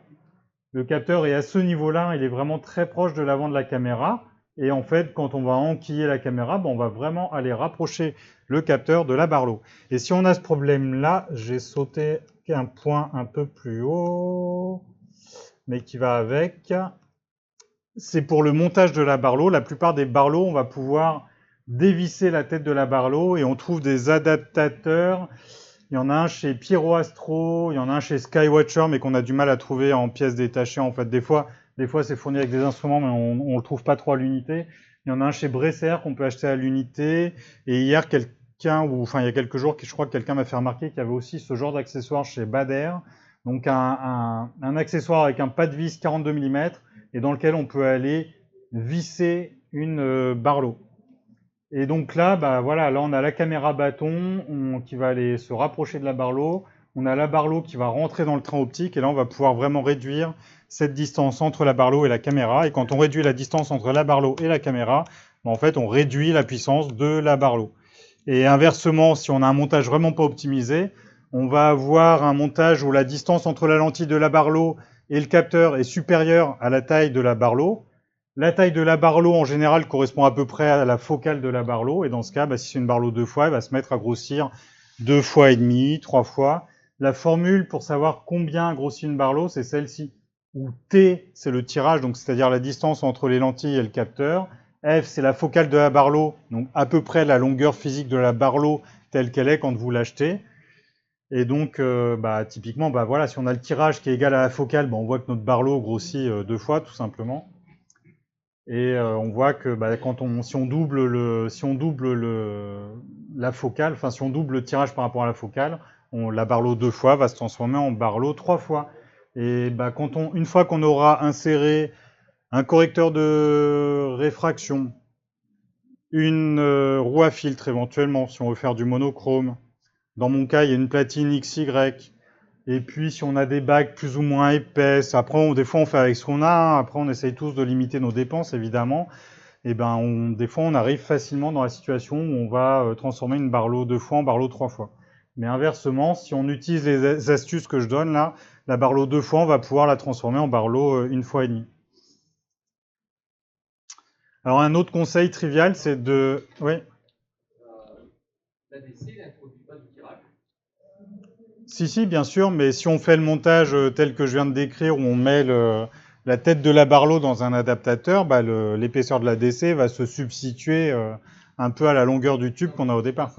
Speaker 1: est à ce niveau-là, il est vraiment très proche de l'avant de la caméra. Et en fait, quand on va enquiller la caméra, on va vraiment aller rapprocher le capteur de la Barlow. Et si on a ce problème-là, j'ai sauté un point un peu plus haut, mais qui va avec. C'est pour le montage de la Barlow. La plupart des Barlow, on va pouvoir dévisser la tête de la Barlow et on trouve des adaptateurs. Il y en a un chez Pyro Astro, il y en a un chez Skywatcher, mais qu'on a du mal à trouver en pièces détachées. En fait, des fois c'est fourni avec des instruments, mais on ne le trouve pas trop à l'unité. Il y en a un chez Bresser qu'on peut acheter à l'unité. Et hier, il y a quelques jours, je crois que quelqu'un m'a fait remarquer qu'il y avait aussi ce genre d'accessoire chez Bader. Donc un accessoire avec un pas de vis 42 mm et dans lequel on peut aller visser une Barlow. Et donc là, là on a la caméra bâton qui va aller se rapprocher de la Barlow. On a la Barlow qui va rentrer dans le train optique et là on va pouvoir vraiment réduire cette distance entre la Barlow et la caméra. Et quand on réduit la distance entre la Barlow et la caméra, en fait on réduit la puissance de la Barlow. Et inversement, si on a un montage vraiment pas optimisé, on va avoir un montage où la distance entre la lentille de la Barlow et le capteur est supérieure à la taille de la Barlow. La taille de la Barlow, en général, correspond à peu près à la focale de la Barlow. Et dans ce cas, si c'est une Barlow 2 fois, elle va se mettre à grossir 2 fois et demi, 3 fois. La formule pour savoir combien grossit une Barlow, c'est celle-ci. Où T, c'est le tirage, donc c'est-à-dire la distance entre les lentilles et le capteur. F, c'est la focale de la Barlow, donc à peu près la longueur physique de la Barlow telle qu'elle est quand vous l'achetez. Et donc, typiquement, si on a le tirage qui est égal à la focale, on voit que notre Barlow grossit 2 fois, tout simplement. Et on voit que si on double la focale, enfin si on double le tirage par rapport à la focale, la Barlow 2 fois va se transformer en Barlow 3 fois. Et une fois qu'on aura inséré un correcteur de réfraction, une roue à filtre éventuellement, si on veut faire du monochrome. Dans mon cas, il y a une platine XY. Et puis, si on a des bagues plus ou moins épaisses, après, des fois, on fait avec ce qu'on a. Hein. Après, on essaye tous de limiter nos dépenses, évidemment. Et des fois, on arrive facilement dans la situation où on va transformer une Barlow 2 fois en Barlow 3 fois. Mais inversement, si on utilise les astuces que je donne là, la Barlow 2 fois, on va pouvoir la transformer en Barlow 1 fois et demi. Alors, un autre conseil trivial, c'est de... Oui.
Speaker 2: L'ADC n'introduit pas de tirage.
Speaker 1: Si, bien sûr, mais si on fait le montage tel que je viens de décrire, où on met la tête de la Barlow dans un adaptateur, l'épaisseur de la DC va se substituer un peu à la longueur du tube qu'on a au départ.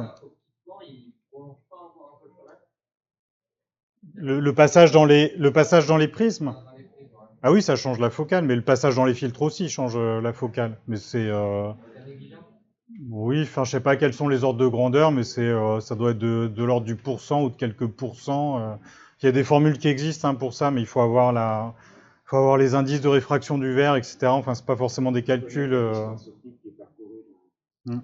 Speaker 1: Le passage dans les prismes. Ah oui, ça change la focale, mais le passage dans les filtres aussi change la focale. Mais c'est... Oui, enfin, je sais pas quels sont les ordres de grandeur, mais ça doit être de l'ordre du pourcent ou de quelques pourcents. Il y a des formules qui existent hein, pour ça, mais il faut avoir les indices de réfraction du verre, etc. Enfin, c'est pas forcément des calculs. Hmm.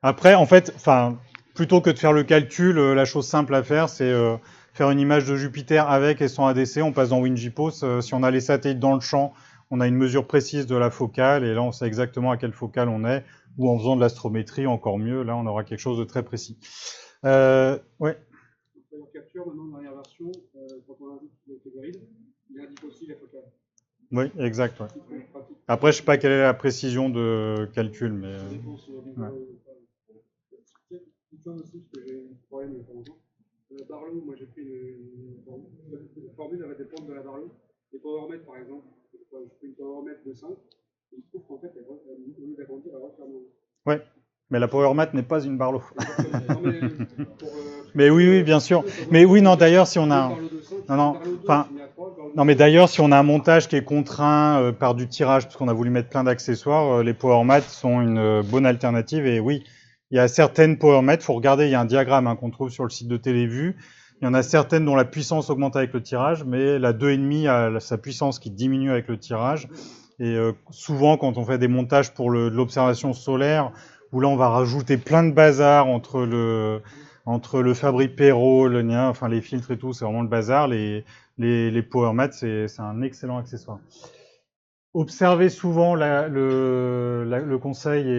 Speaker 1: Après, en fait, enfin, plutôt que de faire le calcul, la chose simple à faire, c'est faire une image de Jupiter avec et sans ADC. On passe dans WinJPOS. Si on a les satellites dans le champ, on a une mesure précise de la focale, et là, on sait exactement à quelle focale on est. Ou en faisant de l'astrométrie, encore mieux, là, on aura quelque chose de très précis. Ouais.
Speaker 3: En capture, maintenant, dans la dernière version, quand on indique le grid, il indique aussi la focale.
Speaker 1: Oui, exact. Ouais. Après, je sais pas quelle est la précision de calcul, mais. Ouais.
Speaker 3: Une chose aussi, parce que j'ai un problème de temps en temps. Barlow, moi j'ai fait une formule. La formule, elle va dépendre de la Barlow. Les power-mètres, par exemple, je fais une power-mètre de 5, et il se trouve qu'en fait, au lieu d'agrandir, elle referme.
Speaker 1: Ouais, mais la PowerMat n'est pas une Barlow.
Speaker 3: Non, mais
Speaker 1: Mais oui, oui, bien sûr. Mais oui, non, d'ailleurs, si on a. Non, non, enfin. Non, mais d'ailleurs, si on a un montage qui est contraint par du tirage, parce qu'on a voulu mettre plein d'accessoires, les PowerMat sont une bonne alternative. Et oui, il y a certaines PowerMat, il faut regarder, il y a un diagramme hein, qu'on trouve sur le site de Télévue. Il y en a certaines dont la puissance augmente avec le tirage, mais la 2,5 a sa puissance qui diminue avec le tirage. Et souvent, quand on fait des montages pour l'observation solaire, où là, on va rajouter plein de bazar entre le Fabry Perot, le Nia, enfin les filtres et tout, c'est vraiment le bazar. Les PowerMat, c'est un excellent accessoire. Observez souvent, le conseil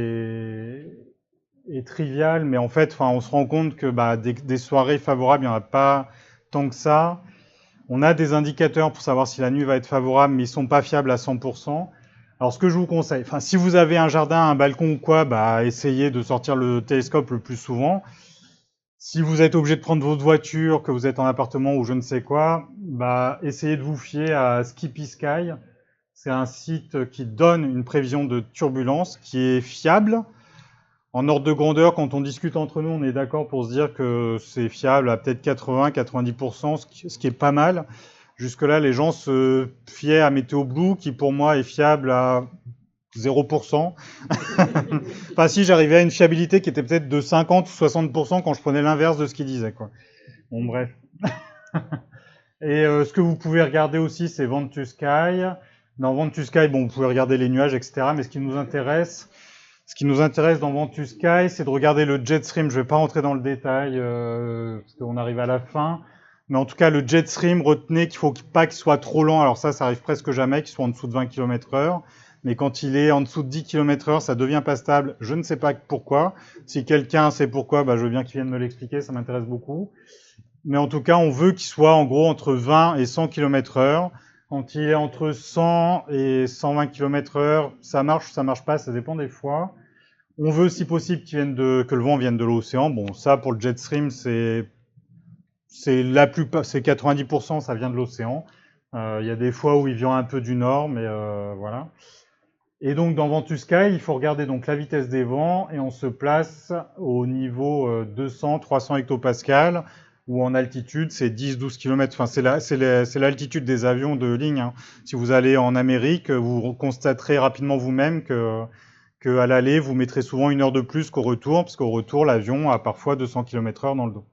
Speaker 1: est trivial, mais en fait, on se rend compte que bah, des soirées favorables, il n'y en a pas tant que ça. On a des indicateurs pour savoir si la nuit va être favorable, mais ils ne sont pas fiables à 100%. Alors, ce que je vous conseille, si vous avez un jardin, un balcon ou quoi, bah, essayez de sortir le télescope le plus souvent. Si vous êtes obligé de prendre votre voiture, que vous êtes en appartement ou je ne sais quoi, bah, essayez de vous fier à Skippy Sky. C'est un site qui donne une prévision de turbulence qui est fiable. En ordre de grandeur, quand on discute entre nous, on est d'accord pour se dire que c'est fiable à peut-être 80-90%, ce qui est pas mal. Jusque-là, les gens se fiaient à Météo Blue, qui pour moi est fiable à 0%. Enfin, si j'arrivais à une fiabilité qui était peut-être de 50 ou 60% quand je prenais l'inverse de ce qu'il disait, quoi. Bon, bref. Et ce que vous pouvez regarder aussi, c'est Ventus Sky. Dans Ventus Sky, bon, vous pouvez regarder les nuages, etc. Mais ce qui nous intéresse dans Ventus Sky, c'est de regarder le jet stream. Je ne vais pas rentrer dans le détail parce qu'on arrive à la fin. Mais en tout cas, le jet stream, retenez qu'il ne faut pas qu'il soit trop lent. Alors ça arrive presque jamais, qu'il soit en dessous de 20 km/h. Mais quand il est en dessous de 10 km/h, ça devient pas stable. Je ne sais pas pourquoi. Si quelqu'un sait pourquoi, bah, je veux bien qu'il vienne me l'expliquer, ça m'intéresse beaucoup. Mais en tout cas, on veut qu'il soit en gros entre 20 et 100 km/h. Quand il est entre 100 et 120 km/h, ça marche pas, ça dépend des fois. On veut, si possible, que le vent vienne de l'océan. Bon, ça, pour le jet stream, c'est 90%, ça vient de l'océan. Il y a des fois où il vient un peu du nord, mais voilà. Et donc, dans Ventus Sky, il faut regarder donc la vitesse des vents et on se place au niveau 200-300 hectopascales, ou en altitude, c'est 10-12 km. Enfin, c'est l'altitude des avions de ligne. Hein. Si vous allez en Amérique, vous constaterez rapidement vous-même qu'à l'aller, vous mettrez souvent 1 heure de plus qu'au retour, parce qu'au retour, l'avion a parfois 200 km/h dans le dos.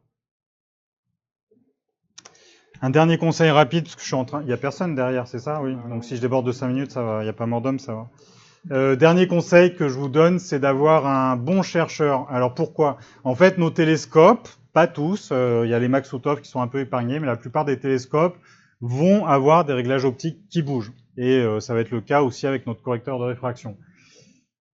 Speaker 1: Un dernier conseil rapide, parce que je suis en train... Il n'y a personne derrière, c'est ça? Oui. Donc si je déborde de 5 minutes, ça va. Il n'y a pas mort d'homme, ça va. Dernier conseil que je vous donne, c'est d'avoir un bon chercheur. Alors pourquoi? En fait, nos télescopes, pas tous, il y a les Maksutov qui sont un peu épargnés, mais la plupart des télescopes vont avoir des réglages optiques qui bougent. Et ça va être le cas aussi avec notre correcteur de réfraction.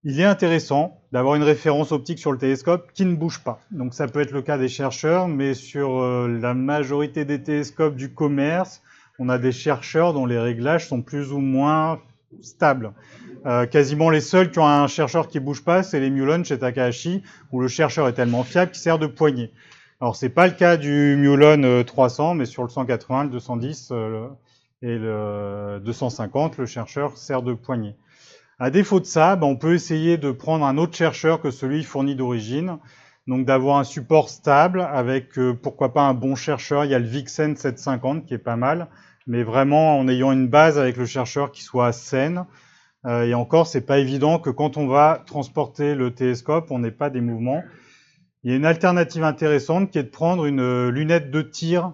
Speaker 1: Il est intéressant d'avoir une référence optique sur le télescope qui ne bouge pas. Donc ça peut être le cas des chercheurs, mais sur la majorité des télescopes du commerce, on a des chercheurs dont les réglages sont plus ou moins stables. Quasiment les seuls qui ont un chercheur qui ne bouge pas, c'est les Mulon chez Takahashi, où le chercheur est tellement fiable qu'il sert de poignée. Alors c'est pas le cas du Mulon 300, mais sur le 180, le 210 et le 250, le chercheur sert de poignée. À défaut de ça, on peut essayer de prendre un autre chercheur que celui fourni d'origine, donc d'avoir un support stable avec, pourquoi pas, un bon chercheur. Il y a le Vixen 750 qui est pas mal, mais vraiment en ayant une base avec le chercheur qui soit saine. Et encore, c'est pas évident que quand on va transporter le télescope, on n'ait pas des mouvements. Il y a une alternative intéressante qui est de prendre une lunette de tir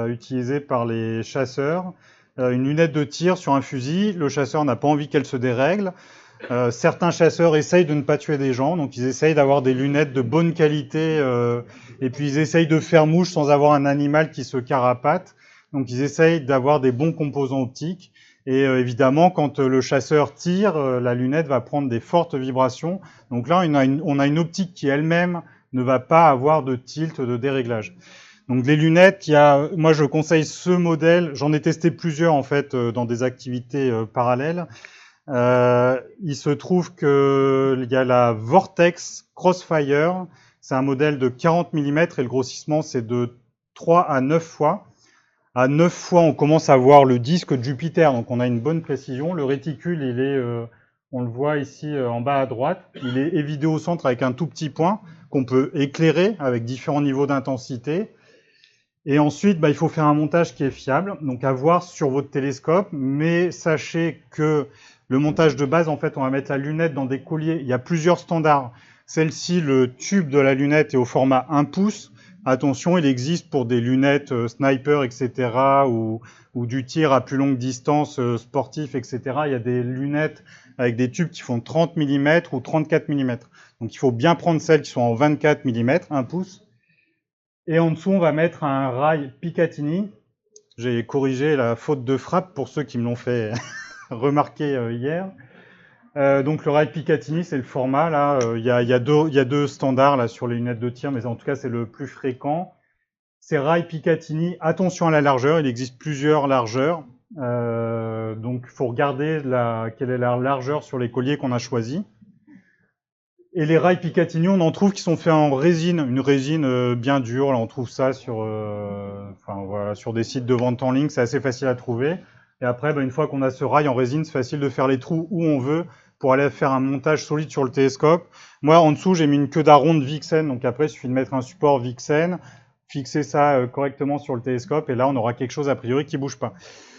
Speaker 1: utilisée par les chasseurs. Une lunette de tir sur un fusil, le chasseur n'a pas envie qu'elle se dérègle. Certains chasseurs essayent de ne pas tuer des gens, donc ils essayent d'avoir des lunettes de bonne qualité, et puis ils essayent de faire mouche sans avoir un animal qui se carapate. Donc ils essayent d'avoir des bons composants optiques. Et évidemment, quand le chasseur tire, la lunette va prendre des fortes vibrations. Donc là, on a une optique qui elle-même ne va pas avoir de tilt, de déréglage. Donc les lunettes, moi je conseille ce modèle, j'en ai testé plusieurs en fait dans des activités parallèles. Il se trouve qu'il y a la Vortex Crossfire, c'est un modèle de 40 mm et le grossissement c'est de 3 à 9 fois. À 9 fois, on commence à voir le disque de Jupiter, donc on a une bonne précision. Le réticule, il est, on le voit ici en bas à droite, il est évidé au centre avec un tout petit point qu'on peut éclairer avec différents niveaux d'intensité. Et ensuite, il faut faire un montage qui est fiable, donc à voir sur votre télescope, mais sachez que le montage de base, en fait, on va mettre la lunette dans des colliers. Il y a plusieurs standards. Celle-ci, le tube de la lunette est au format 1 pouce. Attention, il existe pour des lunettes sniper, etc., ou du tir à plus longue distance, sportif, etc. Il y a des lunettes avec des tubes qui font 30 mm ou 34 mm. Donc il faut bien prendre celles qui sont en 24 mm, 1 pouce. Et en dessous, on va mettre un rail Picatinny. J'ai corrigé la faute de frappe pour ceux qui me l'ont fait remarquer hier. Donc le rail Picatinny, c'est le format. Là, il y a deux standards là, sur les lunettes de tir, mais en tout cas, c'est le plus fréquent. Ces rails Picatinny, attention à la largeur. Il existe plusieurs largeurs. Donc, il faut regarder quelle est la largeur sur les colliers qu'on a choisis. Et les rails Picatinny, on en trouve qui sont faits en résine, une résine bien dure. Là, on trouve ça sur des sites de vente en ligne, c'est assez facile à trouver. Et après, une fois qu'on a ce rail en résine, c'est facile de faire les trous où on veut pour aller faire un montage solide sur le télescope. Moi, en dessous, j'ai mis une queue d'aron de Vixen, donc après, il suffit de mettre un support Vixen, fixer ça correctement sur le télescope, et là, on aura quelque chose a priori qui ne bouge pas.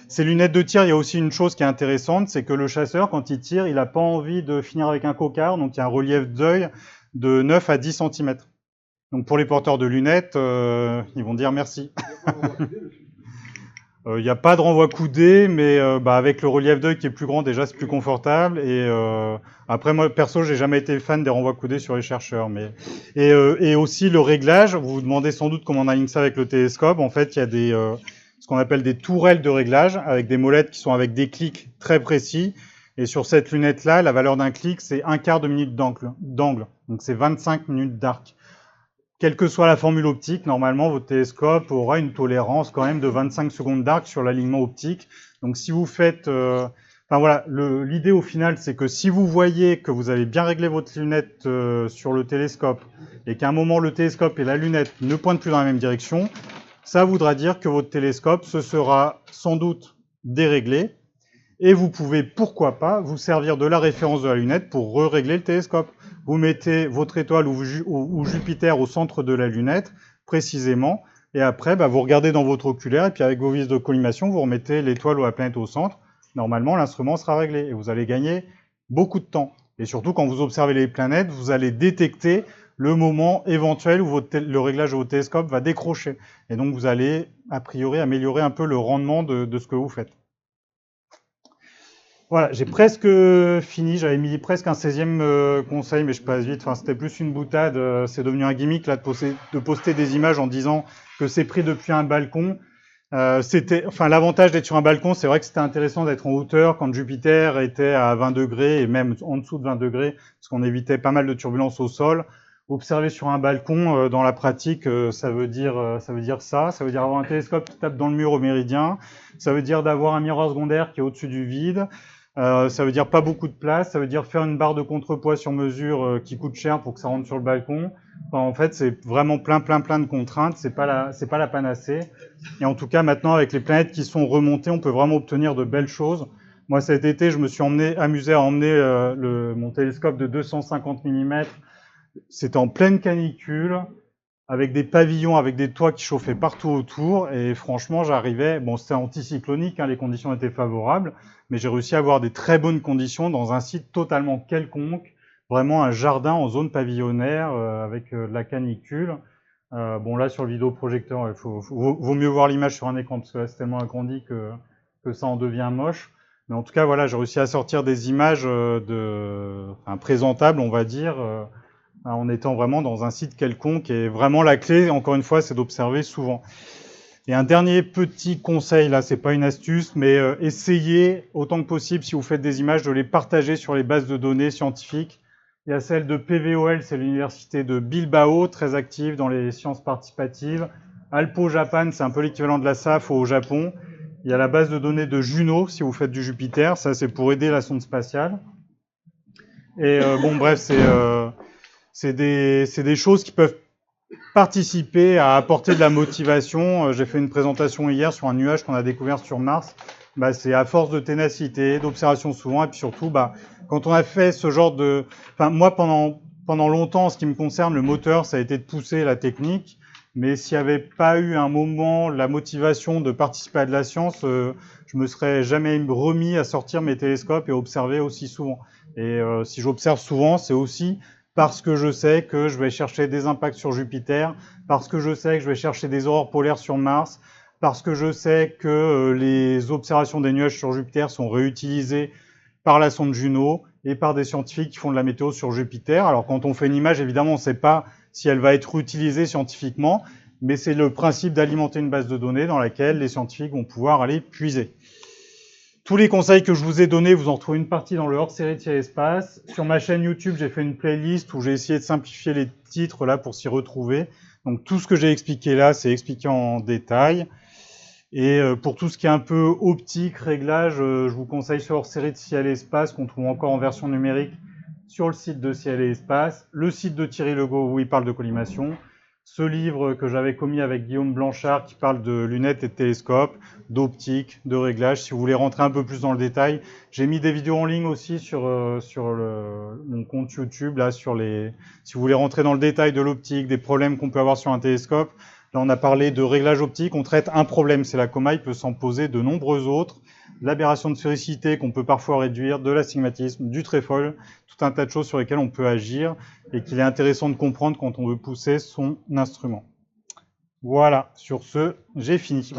Speaker 1: Ces lunettes de tir, il y a aussi une chose qui est intéressante, c'est que le chasseur, quand il tire, il n'a pas envie de finir avec un coquard, donc il y a un relief d'œil de 9 à 10 cm. Donc pour les porteurs de lunettes, ils vont dire merci. Il n'y a pas de renvoi coudé, mais avec le relief d'œil qui est plus grand, déjà c'est plus confortable. Et après, moi perso, j'ai jamais été fan des renvois coudés sur les chercheurs. Et aussi le réglage, vous vous demandez sans doute comment on aligne ça avec le télescope. En fait, il y a ce qu'on appelle des tourelles de réglage, avec des molettes qui sont avec des clics très précis. Et sur cette lunette-là, la valeur d'un clic, c'est 1/4 de minute d'angle. Donc c'est 25 minutes d'arc. Quelle que soit la formule optique, normalement, votre télescope aura une tolérance quand même de 25 secondes d'arc sur l'alignement optique. Donc si vous faites... l'idée au final, c'est que si vous voyez que vous avez bien réglé votre lunette sur le télescope et qu'à un moment, le télescope et la lunette ne pointent plus dans la même direction, ça voudra dire que votre télescope se sera sans doute déréglé et vous pouvez, pourquoi pas, vous servir de la référence de la lunette pour re-régler le télescope. Vous mettez votre étoile ou Jupiter au centre de la lunette, précisément, et après, vous regardez dans votre oculaire, et puis avec vos vis de collimation, vous remettez l'étoile ou la planète au centre. Normalement, l'instrument sera réglé, et vous allez gagner beaucoup de temps. Et surtout, quand vous observez les planètes, vous allez détecter le moment éventuel où le réglage de votre télescope va décrocher. Et donc, vous allez, a priori, améliorer un peu le rendement de ce que vous faites. Voilà, j'ai presque fini. J'avais mis presque un 16e conseil, mais je passe vite. Enfin, c'était plus une boutade. C'est devenu un gimmick là, de poster des images en disant que c'est pris depuis un balcon. L'avantage d'être sur un balcon, c'est vrai que c'était intéressant d'être en hauteur quand Jupiter était à 20 degrés et même en dessous de 20 degrés, parce qu'on évitait pas mal de turbulences au sol. Observer sur un balcon, dans la pratique, ça veut dire ça. Ça veut dire avoir un télescope qui tape dans le mur au méridien. Ça veut dire d'avoir un miroir secondaire qui est au-dessus du vide. Ça veut dire pas beaucoup de place. Ça veut dire faire une barre de contrepoids sur mesure qui coûte cher pour que ça rentre sur le balcon. Enfin, en fait, c'est vraiment plein de contraintes. C'est pas la panacée. Et en tout cas, maintenant, avec les planètes qui sont remontées, on peut vraiment obtenir de belles choses. Moi, cet été, je me suis amusé à emmener mon télescope de 250 mm. C'était en pleine canicule. avec des pavillons, avec des toits qui chauffaient partout autour. Et franchement, j'arrivais, bon, c'était anticyclonique, hein, les conditions étaient favorables, mais j'ai réussi à avoir des très bonnes conditions dans un site totalement quelconque, vraiment un jardin en zone pavillonnaire avec de la canicule. Bon, là, sur le vidéoprojecteur, vaut mieux voir l'image sur un écran parce que là, c'est tellement agrandi que ça en devient moche. Mais en tout cas, voilà, j'ai réussi à sortir des images présentables, on va dire, en étant vraiment dans un site quelconque. Et vraiment, la clé, encore une fois, c'est d'observer souvent. Et un dernier petit conseil, là, c'est pas une astuce, mais essayez autant que possible, si vous faites des images, de les partager sur les bases de données scientifiques. Il y a celle de PVOL, c'est l'université de Bilbao, très active dans les sciences participatives. Alpo Japan, c'est un peu l'équivalent de la SAF au Japon. Il y a la base de données de Juno, si vous faites du Jupiter, ça c'est pour aider la sonde spatiale. Et bon, bref, c'est des choses qui peuvent participer à apporter de la motivation. J'ai fait une présentation hier sur un nuage qu'on a découvert sur Mars. C'est à force de ténacité, d'observation souvent, et puis surtout, quand on a fait ce genre de... Enfin, moi, pendant longtemps, en ce qui me concerne, le moteur, ça a été de pousser la technique, mais s'il n'y avait pas eu un moment, la motivation de participer à de la science, je me serais jamais remis à sortir mes télescopes et observer aussi souvent. Et si j'observe souvent, c'est aussi parce que je sais que je vais chercher des impacts sur Jupiter, parce que je sais que je vais chercher des aurores polaires sur Mars, parce que je sais que les observations des nuages sur Jupiter sont réutilisées par la sonde Juno et par des scientifiques qui font de la météo sur Jupiter. Alors quand on fait une image, évidemment, on ne sait pas si elle va être utilisée scientifiquement, mais c'est le principe d'alimenter une base de données dans laquelle les scientifiques vont pouvoir aller puiser. Tous les conseils que je vous ai donnés, vous en retrouvez une partie dans le hors-série de Espace. Sur ma chaîne YouTube, j'ai fait une playlist où j'ai essayé de simplifier les titres là pour s'y retrouver. Donc tout ce que j'ai expliqué là, c'est expliqué en détail. Et pour tout ce qui est un peu optique, réglage, je vous conseille ce hors-série de Ciel et Espace qu'on trouve encore en version numérique sur le site de Ciel et Espace, le site de Thierry Legault où il parle de collimation, ce livre que j'avais commis avec Guillaume Blanchard qui parle de lunettes et de télescopes, d'optique, de réglage. Si vous voulez rentrer un peu plus dans le détail, j'ai mis des vidéos en ligne aussi sur mon compte YouTube, là, si vous voulez rentrer dans le détail de l'optique, des problèmes qu'on peut avoir sur un télescope. Là, on a parlé de réglage optique, on traite un problème, c'est la coma, il peut s'en poser de nombreux autres, l'aberration de sphérécité qu'on peut parfois réduire, de l'astigmatisme, du tréfoil, tout un tas de choses sur lesquelles on peut agir et qu'il est intéressant de comprendre quand on veut pousser son instrument. Voilà, sur ce, j'ai fini.